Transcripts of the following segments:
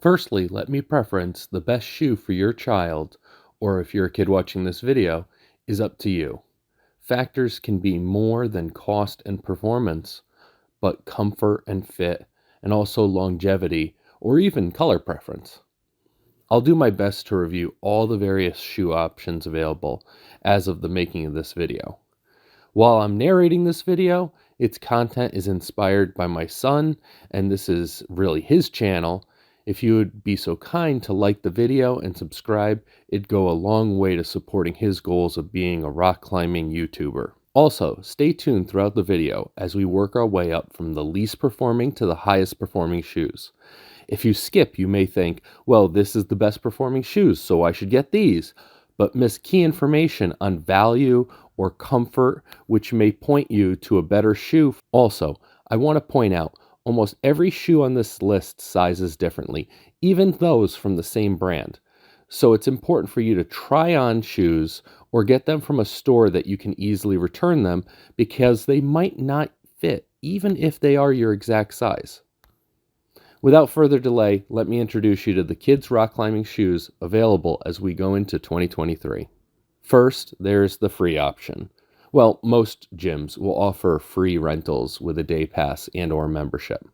Firstly, let me preference the best shoe for your child, or if you're a kid watching this video, is up to you. Factors can be more than cost and performance, but comfort and fit, and also longevity, or even color preference. I'll do my best to review all the various shoe options available as of the making of this video. While I'm narrating this video, its content is inspired by my son, and this is really his channel. If you would be so kind to like the video and subscribe, it'd go a long way to supporting his goals of being a rock climbing YouTuber. Also, stay tuned throughout the video as we work our way up from the least performing to the highest performing shoes. If you skip, you may think, well, this is the best performing shoes, so I should get these, but miss key information on value or comfort, which may point you to a better shoe. Also, I want to point out, almost every shoe on this list sizes differently, even those from the same brand. So it's important for you to try on shoes or get them from a store that you can easily return them, because they might not fit, even if they are your exact size. Without further delay, let me introduce you to the kids' rock climbing shoes available as we go into 2023. First, there's the free option. Well, most gyms will offer free rentals with a day pass and or membership.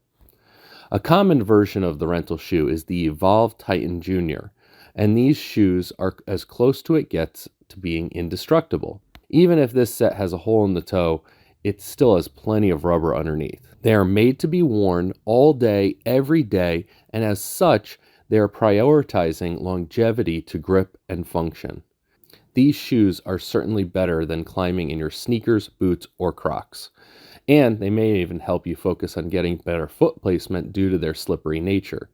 A common version of the rental shoe is the Evolv Jr, and these shoes are as close to it gets to being indestructible. Even if this set has a hole in the toe, it still has plenty of rubber underneath. They are made to be worn all day, every day, and as such, they are prioritizing longevity to grip and function. These shoes are certainly better than climbing in your sneakers, boots, or Crocs. And they may even help you focus on getting better foot placement due to their slippery nature.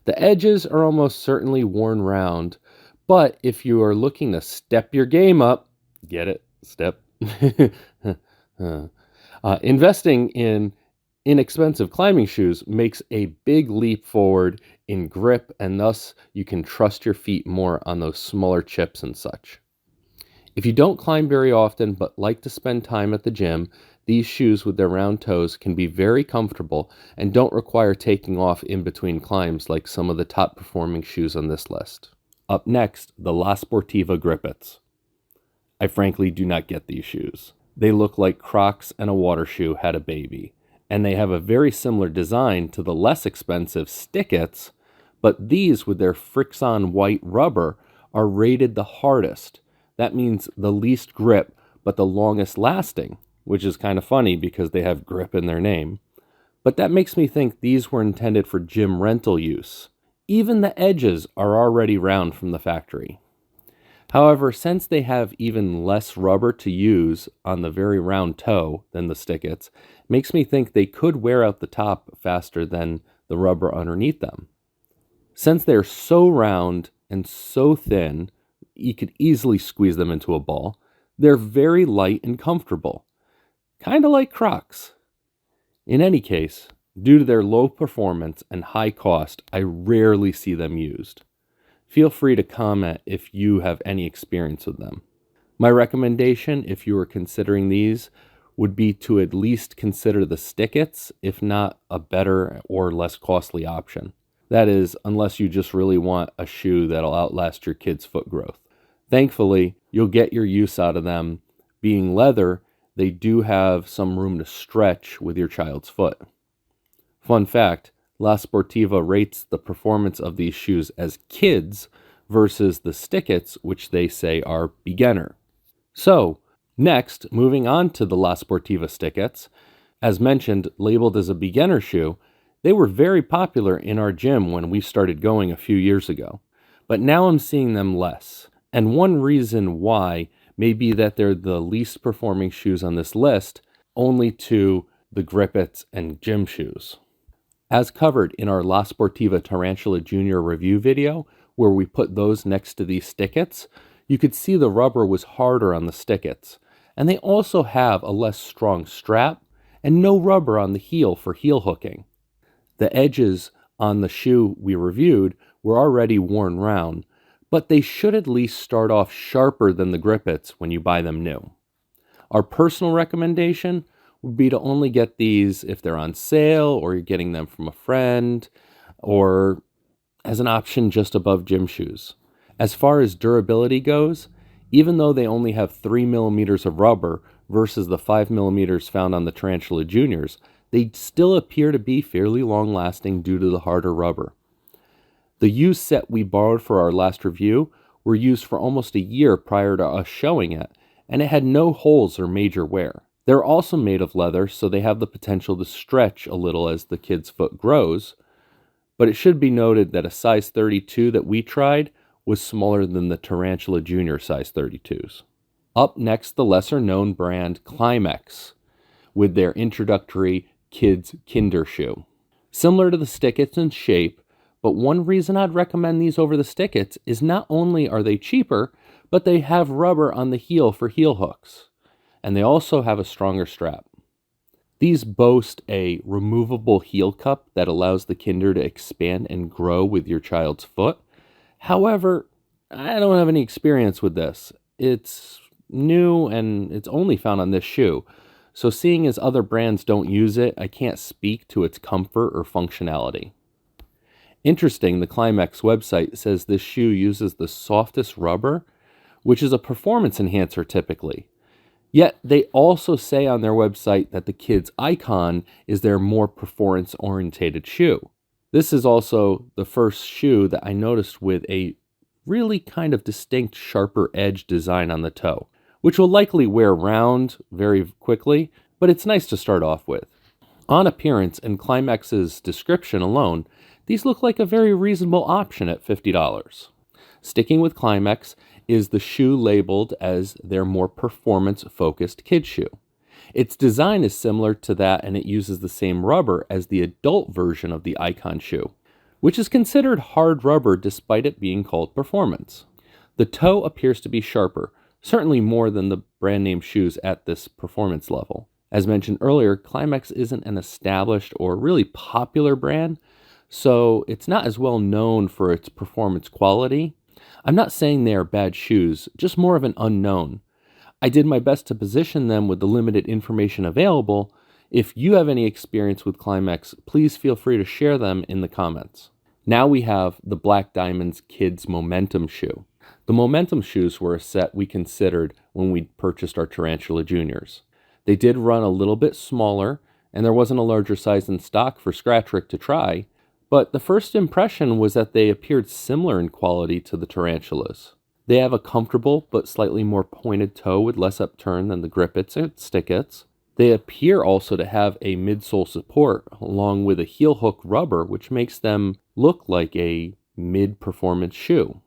The edges are almost certainly worn round, but if you are looking to step your game up, get it? Step. Investing in inexpensive climbing shoes makes a big leap forward in grip, and thus you can trust your feet more on those smaller chips and such. If you don't climb very often but like to spend time at the gym, these shoes with their round toes can be very comfortable and don't require taking off in between climbs like some of the top performing shoes on this list. Up next, the Sportiva Grip-Its. I frankly do not get these shoes. They look like Crocs and a water shoe had a baby, and they have a very similar design to the less expensive Stick-Its, but these with their Frixon white rubber are rated the hardest. That means the least grip, but the longest lasting, which is kind of funny because they have grip in their name. But that makes me think these were intended for gym rental use. Even the edges are already round from the factory. However, since they have even less rubber to use on the very round toe than the Stick-Its, makes me think they could wear out the top faster than the rubber underneath them. Since they're so round and so thin, you could easily squeeze them into a ball, they're very light and comfortable. Kind of like Crocs. In any case, due to their low performance and high cost, I rarely see them used. Feel free to comment if you have any experience with them. My recommendation, if you are considering these, would be to at least consider the Stick-Its, if not a better or less costly option. That is, unless you just really want a shoe that'll outlast your kid's foot growth. Thankfully, you'll get your use out of them. Being leather, they do have some room to stretch with your child's foot. Fun fact, Sportiva rates the performance of these shoes as kids versus the Stick-Its, which they say are beginner. So, next, moving on to the Sportiva Stick-Its. As mentioned, labeled as a beginner shoe, they were very popular in our gym when we started going a few years ago. But now I'm seeing them less. And one reason why may be that they're the least performing shoes on this list, only to the Grip-Its and gym shoes. As covered in our Sportiva Tarantula Jr review video, where we put those next to these Stick-Its, you could see the rubber was harder on the Stick-Its, and they also have a less strong strap and no rubber on the heel for heel hooking. The edges on the shoe we reviewed were already worn round, but they should at least start off sharper than the Grip-Its when you buy them new. Our personal recommendation would be to only get these if they're on sale or you're getting them from a friend, or as an option just above gym shoes. As far as durability goes, even though they only have 3 millimeters of rubber versus the 5 millimeters found on the Tarantula Juniors, they still appear to be fairly long lasting due to the harder rubber. The used set we borrowed for our last review were used for almost a year prior to us showing it, and it had no holes or major wear. They're also made of leather, so they have the potential to stretch a little as the kid's foot grows, but it should be noted that a size 32 that we tried was smaller than the Tarantula Jr. size 32s. Up next, the lesser known brand ClimbX with their introductory Kids Kinder shoe. Similar to the Stick-Its in shape, but one reason I'd recommend these over the Stick-Its is not only are they cheaper, but they have rubber on the heel for heel hooks, and they also have a stronger strap. These boast a removable heel cup that allows the Kinder to expand and grow with your child's foot. However, I don't have any experience with this. It's new and it's only found on this shoe. So seeing as other brands don't use it, I can't speak to its comfort or functionality. Interesting, the ClimbX website says this shoe uses the softest rubber, which is a performance enhancer typically. Yet they also say on their website that the Kids Icon is their more performance-oriented shoe. This is also the first shoe that I noticed with a really kind of distinct sharper edge design on the toe, which will likely wear round very quickly, but it's nice to start off with. On appearance and ClimbX's description alone, these look like a very reasonable option at $50. Sticking with ClimbX is the shoe labeled as their more performance-focused kid shoe. Its design is similar to that, and it uses the same rubber as the adult version of the Icon shoe, which is considered hard rubber despite it being called performance. The toe appears to be sharper, certainly more than the brand name shoes at this performance level. As mentioned earlier, ClimbX isn't an established or really popular brand, so it's not as well known for its performance quality. I'm not saying they are bad shoes, just more of an unknown. I did my best to position them with the limited information available. If you have any experience with ClimbX, please feel free to share them in the comments. Now we have the Black Diamond's Kids Momentum shoe. The Momentum shoes were a set we considered when we purchased our Tarantula Juniors. They did run a little bit smaller, and there wasn't a larger size in stock for Scratch Rick to try, but the first impression was that they appeared similar in quality to the Tarantulas. They have a comfortable but slightly more pointed toe with less upturn than the Grip-Its and Stick-Its. They appear also to have a midsole support along with a heel hook rubber, which makes them look like a mid-performance shoe.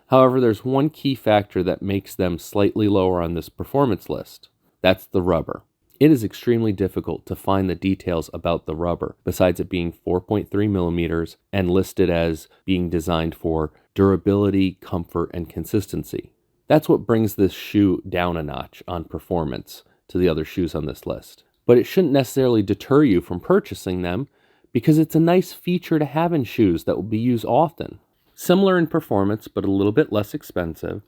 However, there's one key factor that makes them slightly lower on this performance list. That's the rubber. It is extremely difficult to find the details about the rubber, besides it being 4.3 millimeters and listed as being designed for durability, comfort, and consistency. That's what brings this shoe down a notch on performance to the other shoes on this list. But it shouldn't necessarily deter you from purchasing them because it's a nice feature to have in shoes that will be used often. Similar in performance, but a little bit less expensive,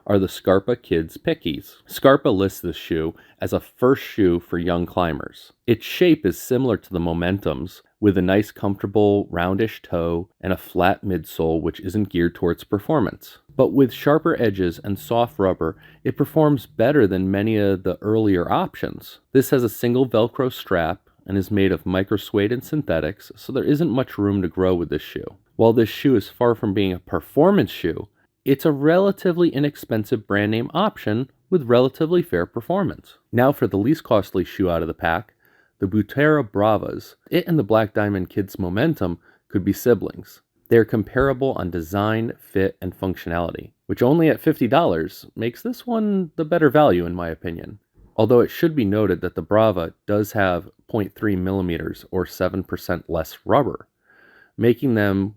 are the Scarpa Kids Pikis. Scarpa lists this shoe as a first shoe for young climbers. Its shape is similar to the Momentum's, with a nice comfortable roundish toe and a flat midsole which isn't geared towards performance. But with sharper edges and soft rubber, it performs better than many of the earlier options. This has a single Velcro strap and is made of micro-suede and synthetics, so there isn't much room to grow with this shoe. While this shoe is far from being a performance shoe, it's a relatively inexpensive brand name option with relatively fair performance. Now for the least costly shoe out of the pack, the Butora Bravas. It and the Black Diamond Kids Momentum could be siblings. They are comparable on design, fit, and functionality, which only at $50 makes this one the better value in my opinion. Although it should be noted that the Brava does have 0.3 millimeters or 7% less rubber, making them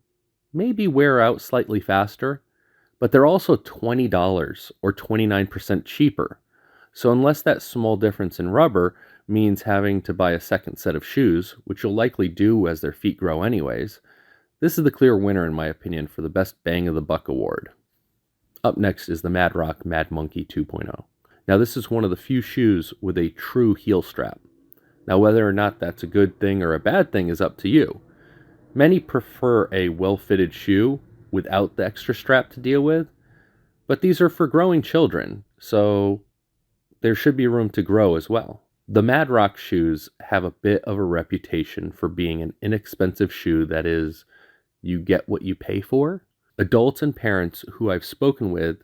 maybe wear out slightly faster, but they're also $20 or 29% cheaper. So unless that small difference in rubber means having to buy a second set of shoes, which you'll likely do as their feet grow anyways, this is the clear winner in my opinion for the best bang of the buck award. Up next is the Mad Rock Mad Monkey 2.0. Now this is one of the few shoes with a true heel strap. Now whether or not that's a good thing or a bad thing is up to you. Many prefer a well-fitted shoe without the extra strap to deal with, but these are for growing children, so there should be room to grow as well. The Mad Rock shoes have a bit of a reputation for being an inexpensive shoe that is, you get what you pay for. Adults and parents who I've spoken with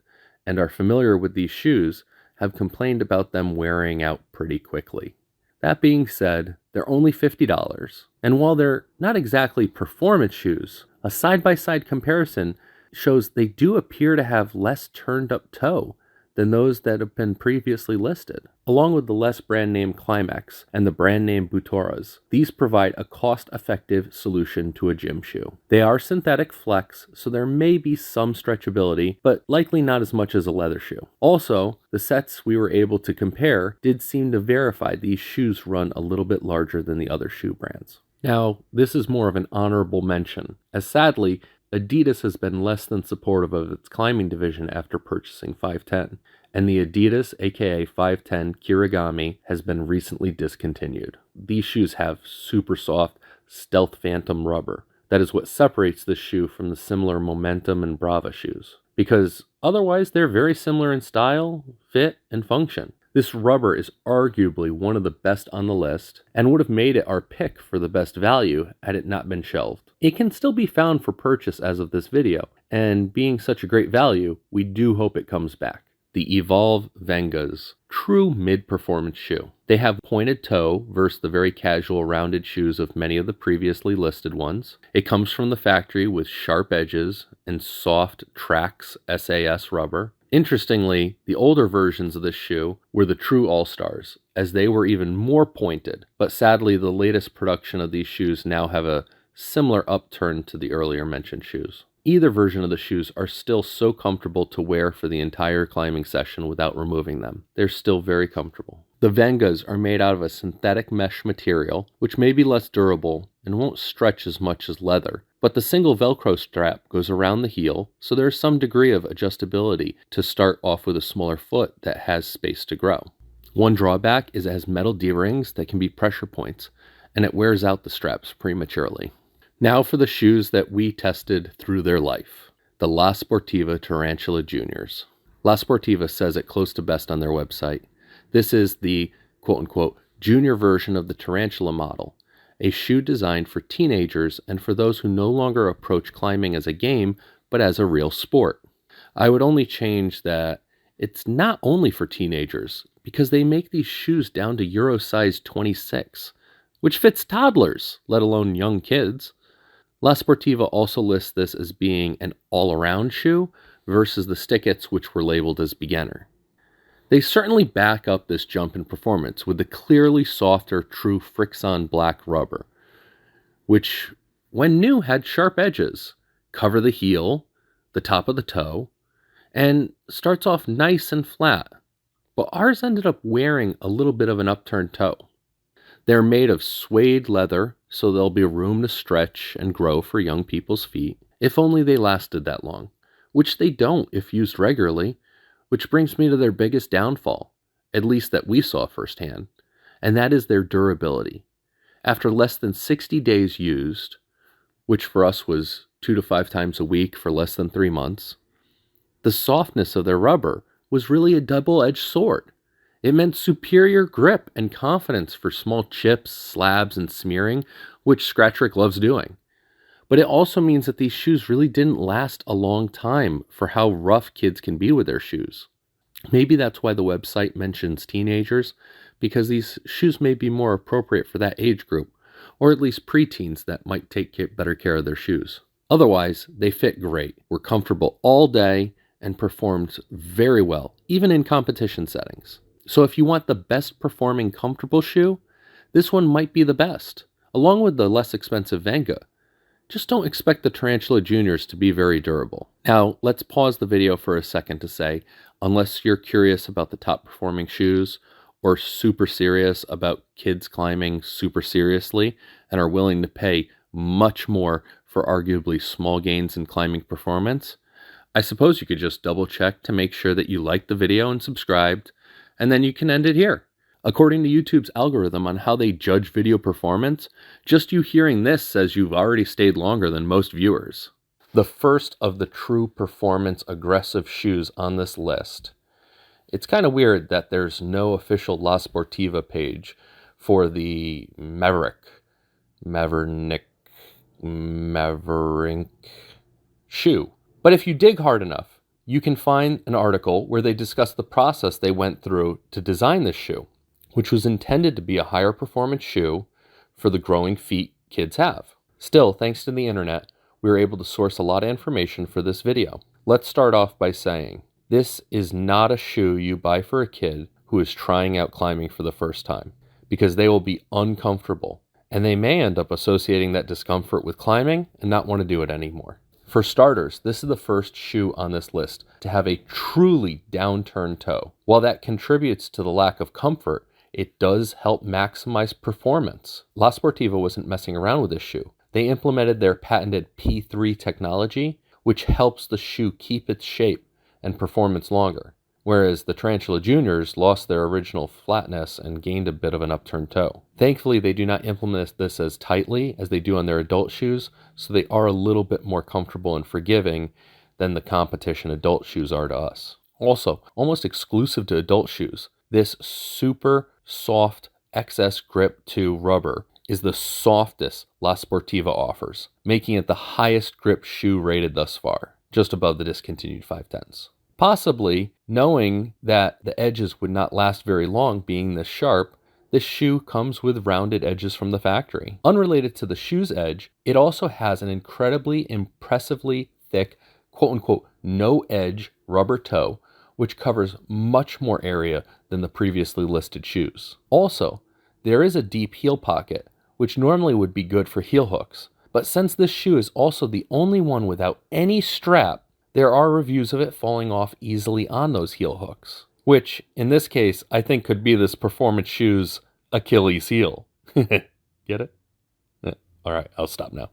and are familiar with these shoes have complained about them wearing out pretty quickly. That being said, they're only $50, and while they're not exactly performance shoes, a side-by-side comparison shows they do appear to have less turned up toe than those that have been previously listed. Along with the less brand name ClimbX and the brand name Butoras, these provide a cost-effective solution to a gym shoe. They are synthetic flex, so there may be some stretchability, but likely not as much as a leather shoe. Also, the sets we were able to compare did seem to verify these shoes run a little bit larger than the other shoe brands. Now, this is more of an honorable mention, as sadly, Adidas has been less than supportive of its climbing division after purchasing 510, and the Adidas aka 510 Kirigami has been recently discontinued. These shoes have super soft Stealth Phantom rubber. That is what separates this shoe from the similar Momentum and Brava shoes, because otherwise they're very similar in style, fit, and function. This rubber is arguably one of the best on the list and would have made it our pick for the best value had it not been shelved. It can still be found for purchase as of this video, and being such a great value, we do hope it comes back. The Evolv Venga's true mid-performance shoe. They have pointed toe versus the very casual rounded shoes of many of the previously listed ones. It comes from the factory with sharp edges and soft Trax SAS rubber. Interestingly, the older versions of this shoe were the true all-stars, as they were even more pointed, but sadly the latest production of these shoes now have a similar upturn to the earlier mentioned shoes. Either version of the shoes are still so comfortable to wear for the entire climbing session without removing them. They're still very comfortable. The Vengas are made out of a synthetic mesh material, which may be less durable and won't stretch as much as leather, but the single Velcro strap goes around the heel, so there's some degree of adjustability to start off with a smaller foot that has space to grow. One drawback is it has metal D-rings that can be pressure points, and it wears out the straps prematurely. Now for the shoes that we tested through their life, the La Sportiva Tarantula Juniors. La Sportiva says it close to best on their website. This is the quote-unquote junior version of the Tarantula model, a shoe designed for teenagers and for those who no longer approach climbing as a game, but as a real sport. I would only change that it's not only for teenagers, because they make these shoes down to Euro size 26, which fits toddlers, let alone young kids. La Sportiva also lists this as being an all-around shoe versus the Stick-Its, which were labeled as beginner. They certainly back up this jump in performance with the clearly softer true Frixon black rubber, which when new had sharp edges, cover the heel, the top of the toe, and starts off nice and flat, but ours ended up wearing a little bit of an upturned toe. They're made of suede leather, so there'll be room to stretch and grow for young people's feet, if only they lasted that long, which they don't if used regularly, which brings me to their biggest downfall, at least that we saw firsthand, and that is their durability. After less than 60 days used, which for us was 2 to 5 times a week for less than 3 months, the softness of their rubber was really a double-edged sword. It meant superior grip and confidence for small chips, slabs, and smearing, which Scrattrick loves doing. But it also means that these shoes really didn't last a long time for how rough kids can be with their shoes. Maybe that's why the website mentions teenagers, because these shoes may be more appropriate for that age group, or at least preteens that might take better care of their shoes. Otherwise, they fit great, were comfortable all day, and performed very well, even in competition settings. So if you want the best performing comfortable shoe, this one might be the best, along with the less expensive Venga. Just don't expect the Tarantula Juniors to be very durable. Now, let's pause the video for a second to say, unless you're curious about the top performing shoes, or super serious about kids climbing super seriously, and are willing to pay much more for arguably small gains in climbing performance, I suppose you could just double check to make sure that you liked the video and subscribed, and then you can end it here. According to YouTube's algorithm on how they judge video performance, just you hearing this says you've already stayed longer than most viewers. The first of the true performance aggressive shoes on this list. It's kind of weird that there's no official La Sportiva page for the Maverink shoe. But if you dig hard enough, you can find an article where they discuss the process they went through to design this shoe, which was intended to be a higher performance shoe for the growing feet kids have. Still, thanks to the internet, we were able to source a lot of information for this video. Let's start off by saying, this is not a shoe you buy for a kid who is trying out climbing for the first time, because they will be uncomfortable, and they may end up associating that discomfort with climbing and not want to do it anymore. For starters, this is the first shoe on this list to have a truly downturned toe. While that contributes to the lack of comfort, it does help maximize performance. La Sportiva wasn't messing around with this shoe. They implemented their patented P3 technology, which helps the shoe keep its shape and performance longer, whereas the Tarantula Juniors lost their original flatness and gained a bit of an upturned toe. Thankfully, they do not implement this as tightly as they do on their adult shoes, so they are a little bit more comfortable and forgiving than the competition adult shoes are to us. Also, almost exclusive to adult shoes, this super soft XS Grip 2 rubber is the softest La Sportiva offers, making it the highest grip shoe rated thus far, just above the discontinued 510s. Possibly, knowing that the edges would not last very long being this sharp, this shoe comes with rounded edges from the factory. Unrelated to the shoe's edge, it also has an incredibly impressively thick, quote-unquote, no-edge rubber toe, which covers much more area than the previously listed shoes. Also, there is a deep heel pocket, which normally would be good for heel hooks, but since this shoe is also the only one without any strap, there are reviews of it falling off easily on those heel hooks, which, in this case, I think could be this performance shoe's Achilles heel. Get it? All right, I'll stop now.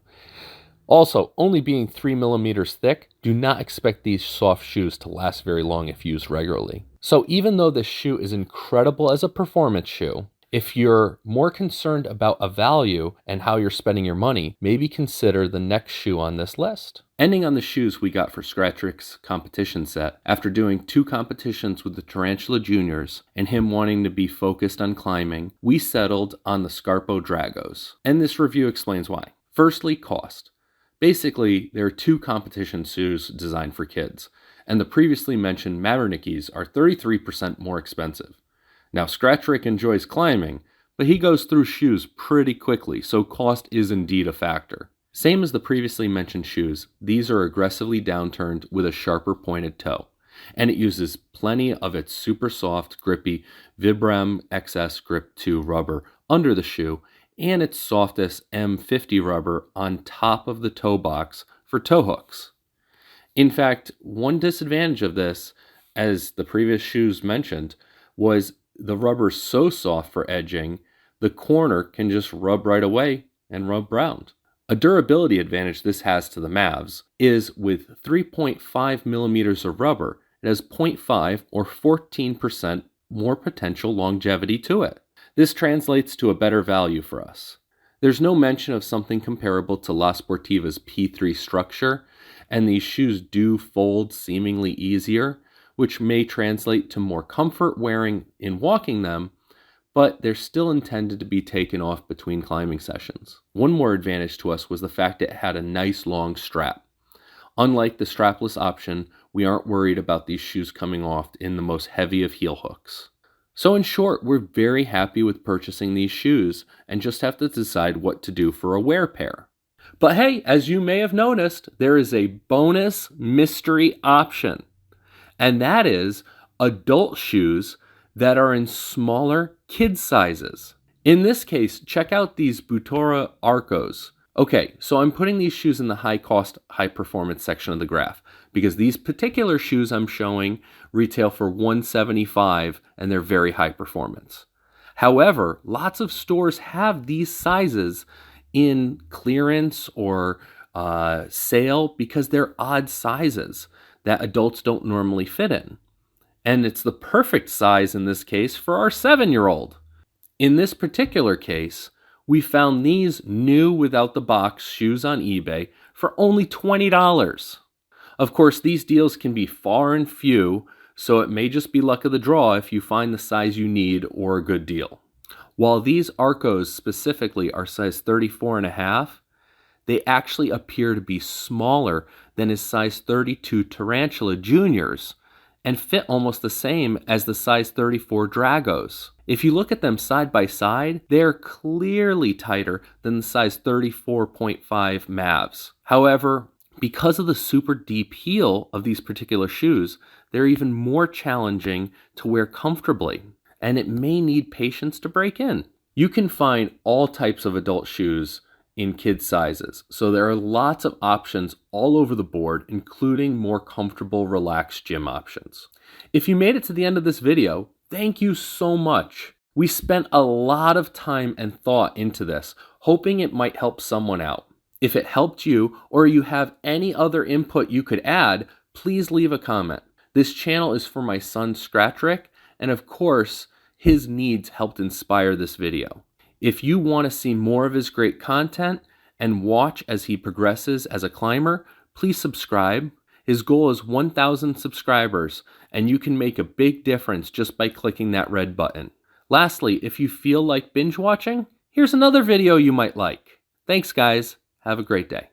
Also, only being 3 millimeters thick, do not expect these soft shoes to last very long if used regularly. So even though this shoe is incredible as a performance shoe, if you're more concerned about a value and how you're spending your money, maybe consider the next shoe on this list. Ending on the shoes we got for Scratchrick's competition set, after doing 2 competitions with the Tarantula Juniors and him wanting to be focused on climbing, we settled on the Scarpa Dragos. And this review explains why. Firstly, cost. Basically, there are 2 competition shoes designed for kids, and the previously mentioned Maverinkis are 33% more expensive. Now, Scratchrick enjoys climbing, but he goes through shoes pretty quickly, so cost is indeed a factor. Same as the previously mentioned shoes, these are aggressively downturned with a sharper pointed toe, and it uses plenty of its super soft, grippy Vibram XS Grip 2 rubber under the shoe, and its softest M50 rubber on top of the toe box for toe hooks. In fact, one disadvantage of this, as the previous shoes mentioned, was the rubber's so soft for edging, the corner can just rub right away and rub round. A durability advantage this has to the Mavs is with 3.5 millimeters of rubber, it has 0.5 or 14% more potential longevity to it. This translates to a better value for us. There's no mention of something comparable to La Sportiva's P3 structure, and these shoes do fold seemingly easier, which may translate to more comfort wearing in walking them, but they're still intended to be taken off between climbing sessions. One more advantage to us was the fact it had a nice long strap. Unlike the strapless option, we aren't worried about these shoes coming off in the most heavy of heel hooks. So in short, we're very happy with purchasing these shoes and just have to decide what to do for a wear pair. But hey, as you may have noticed, there is a bonus mystery option. And that is adult shoes that are in smaller kid sizes. In this case, check out these Butora Arcos. Okay, so I'm putting these shoes in the high cost, high performance section of the graph because these particular shoes I'm showing retail for $175 and they're very high performance. However, lots of stores have these sizes in clearance or sale because they're odd sizes that adults don't normally fit in. And it's the perfect size in this case for our 7-year-old. In this particular case, we found these new without the box shoes on eBay for only $20. Of course, these deals can be far and few, so it may just be luck of the draw if you find the size you need or a good deal. While these Arcos specifically are size 34 and a half, they actually appear to be smaller than his size 32 Tarantula Juniors and fit almost the same as the size 34 Dragos. If you look at them side by side, they're clearly tighter than the size 34.5 Mavs. However, because of the super deep heel of these particular shoes, they're even more challenging to wear comfortably, and it may need patience to break in. You can find all types of adult shoes in kids sizes, so there are lots of options all over the board, including more comfortable, relaxed gym options. If you made it to the end of this video, thank you so much. We spent a lot of time and thought into this, hoping it might help someone out. If it helped you, or you have any other input you could add, please leave a comment. This channel is for my son Scratch Rick, and of course, his needs helped inspire this video. If you want to see more of his great content and watch as he progresses as a climber, please subscribe. His goal is 1,000 subscribers, and you can make a big difference just by clicking that red button. Lastly, if you feel like binge watching, here's another video you might like. Thanks, guys. Have a great day.